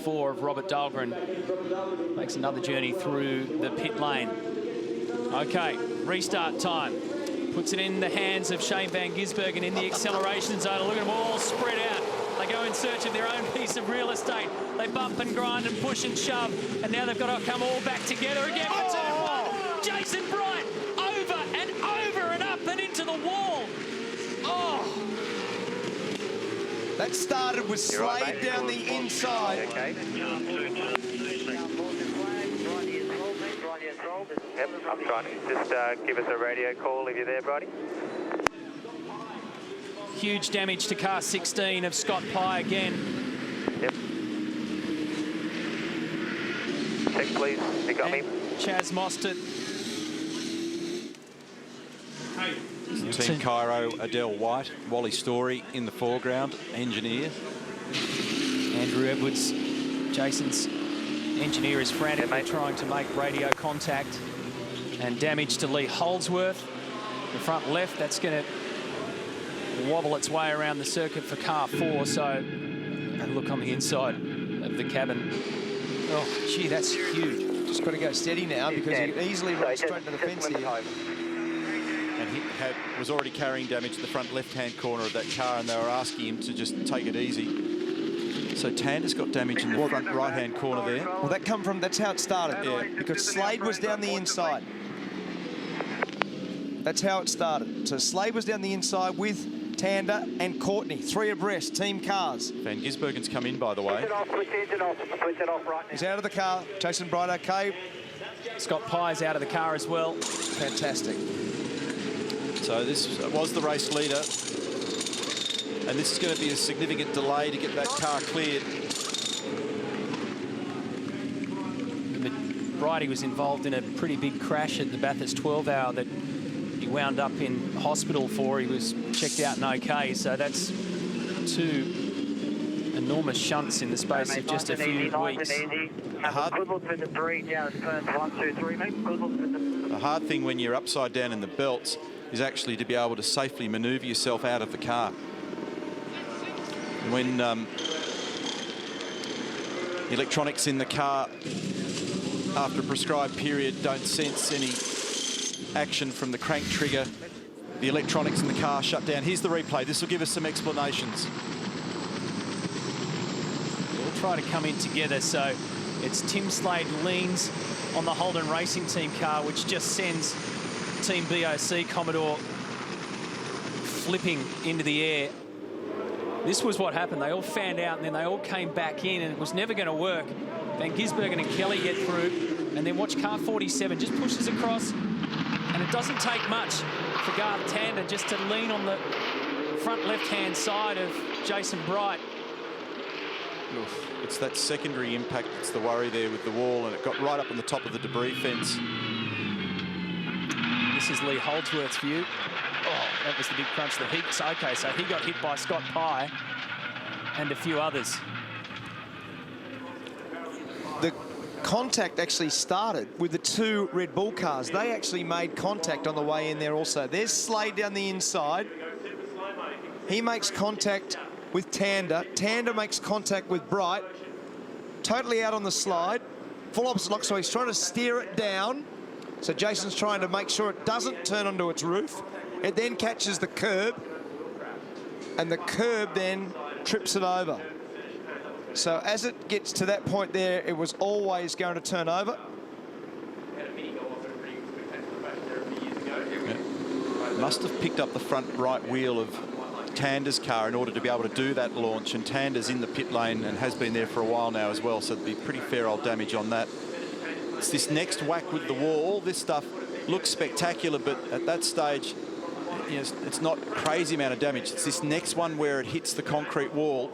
4 of Robert Dahlgren makes another journey through the pit lane. Okay, restart time. Puts it in the hands of Shane Van Gisbergen in the acceleration zone. Look at them all spread out. They go in search of their own piece of real estate. They bump and grind and push and shove. And now they've got to come all back together again for turn 1. Jason Bright over and up and into the wall. Oh. That started with Slade down the inside. Okay. Yep, I'm trying to just give us a radio call if you're there, Bridie. Huge damage to car 16 of Scott Pye again. Yep. Check, please. You got me? Chaz Mostert. Team Cairo, Adele White, Wally Story in the foreground, engineer. Andrew Edwards, Jason's engineer, is frantically trying to make radio contact. And damage to Lee Holdsworth. The front left, that's going to wobble its way around the circuit for car 4. So, and look on the inside of the cabin. Oh, gee, that's huge. Just got to go steady now because he can easily run straight to the fence here. And he was already carrying damage to the front left-hand corner of that car, and they were asking him to just take it easy. So Tander's got damage in the front right-hand corner there. Well, that's how it started. Yeah, because Slade was down the inside. That's how it started. So Slade was down the inside with Tander and Courtney, 3 abreast, team cars. Van Gisbergen's come in, by the way. He's out of the car. Jason Bright, okay. Scott Pye's out of the car as well. Fantastic. So this was the race leader. And this is going to be a significant delay to get that car cleared. Bridie was involved in a pretty big crash at the Bathurst 12 hour that he wound up in hospital for. He was checked out and okay. So that's 2 enormous shunts in the space of just a few weeks. The hard thing when you're upside down in the belts is actually to be able to safely manoeuvre yourself out of the car. When the electronics in the car after a prescribed period don't sense any action from the crank trigger, the electronics in the car shut down. Here's the replay. This will give us some explanations. We'll try to come in together. So it's Tim Slade leans on the Holden Racing Team car, which just sends Team BOC Commodore flipping into the air. This was what happened. They all fanned out and then they all came back in, and it was never going to work. Van Gisbergen and Kelly get through, and then watch car 47 just pushes across, and it doesn't take much for Garth Tander just to lean on the front left-hand side of Jason Bright. It's that secondary impact that's the worry there with the wall, and it got right up on the top of the debris fence. This is Lee Holdsworth's view. Oh, that was the big crunch that he... Okay, so he got hit by Scott Pye and a few others. The contact actually started with the 2 Red Bull cars. They actually made contact on the way in there also. There's Slade down the inside. He makes contact with Tander. Tander makes contact with Bright. Totally out on the slide. Full opposite lock, so he's trying to steer it down. So Jason's trying to make sure it doesn't turn onto its roof. It then catches the curb, and the curb then trips it over. So as it gets to that point there, it was always going to turn over. Must have picked up the front right wheel of Tander's car in order to be able to do that launch, and Tander's in the pit lane and has been there for a while now as well, so it'd be pretty fair old damage on that. It's this next whack with the wall. All this stuff looks spectacular, but at that stage, you know, it's not a crazy amount of damage. It's this next one where it hits the concrete wall.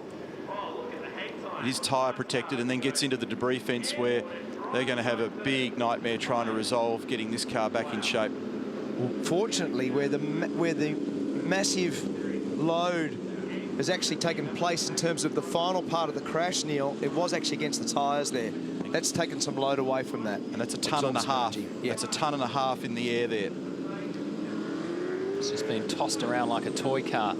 It is tyre protected and then gets into the debris fence, where they're going to have a big nightmare trying to resolve getting this car back in shape. Well, fortunately, where the massive load has actually taken place in terms of the final part of the crash, Neil, it was actually against the tyres there. That's taken some load away from that. And that's a tonne and a half. Yeah. That's a tonne and a half in the air there. It's just been tossed around like a toy car.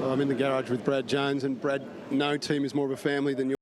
I'm in the garage with Brad Jones, and Brad, no team is more of a family than yours.